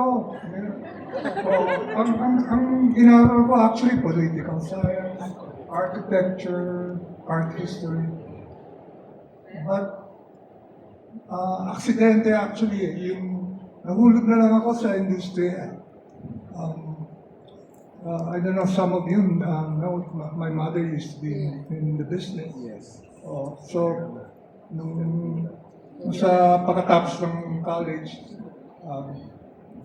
Oh, ang ginagawa ko actually political science, architecture, art history. But aksidente actually yung nahulog na lang ako sa industriya. I don't know, some of you know my mother used to be in the business. Yes. So, nung sa pagkatapos ng college,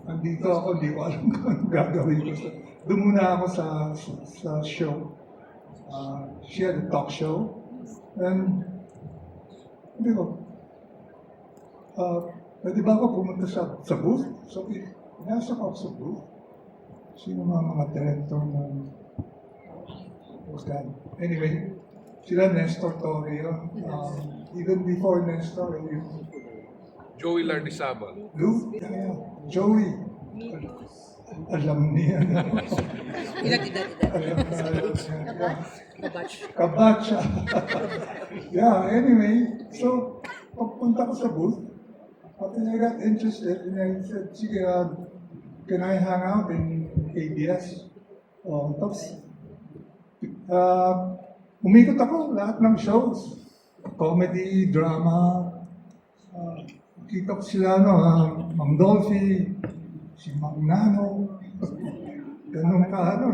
andito ako, di ko alam kung anong gagawin ko. So, doon muna ako sa show. She had a talk show. And, hindi ko, pwede ba ako pumunta sa booth? So, nasa ako sa booth. Sino mga director ng anyway, sila Nestor Torrio. Even before Nestor, yung Joey Lardizábal. Lou, Joey. Alam niya. Tidak. Alam niya. Kabatch. Kabatch. Yeah, anyway, so, pagpunta ko sa booth, after I got interested, and I said, sige, can I hang out in ABS? Tapos, umikot ako lahat ng shows. Comedy, drama. Kita ko sila, Mang Dolphy, si Mang Nano. Ganun ka, no?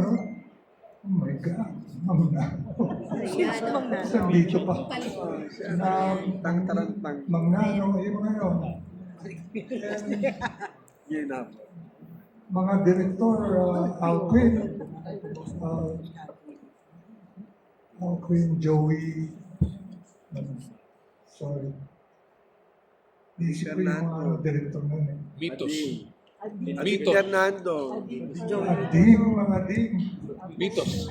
Oh my God, Mang Nano. Sa dito pa. Tang-tarantang. Mang Nano, yung mga yun. Yun na. Mga direktor, Alquin, Joey, sorry. Isip ko yung mga direktor nun eh. Mitos. Adi Mitos. Fernando. Ding, mga ding. Mitos.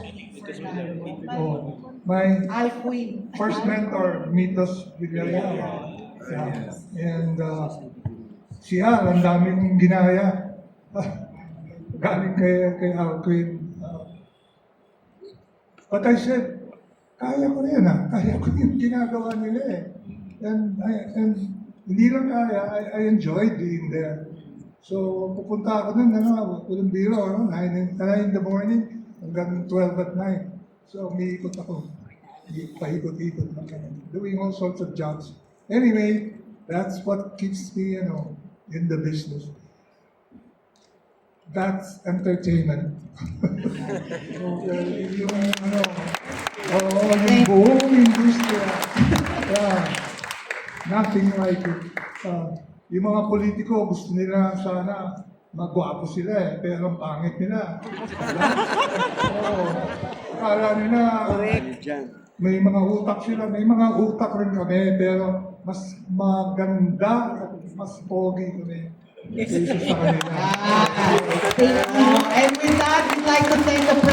Oh, my Alquin. first mentor, Mitos Villarreal. Yeah. And siya, ang daming ginaya. Galing kay Alquin. But I said, kaya ko yan kaya ko yung ginagawa nila eh. And hindi lang kaya, I enjoyed being there. So, pupunta ako nun, walang biro, 9 in the morning, hanggang 12 at night. So, umiikot ako. Paikot-ikot lang kami. Doing all sorts of jobs. Anyway, that's what keeps me, in the business. That's entertainment. So, yung buong industriya. Yeah. Nothing like it. Yung mga politiko, gusto nila sana magwapo sila eh, pero ang pangit nila. Akala nila may mga utak sila, may mga utak rin kami, pero mas maganda at mas pogi kami kaysa sa kanila. Thank you. And with that, we'd like to thank the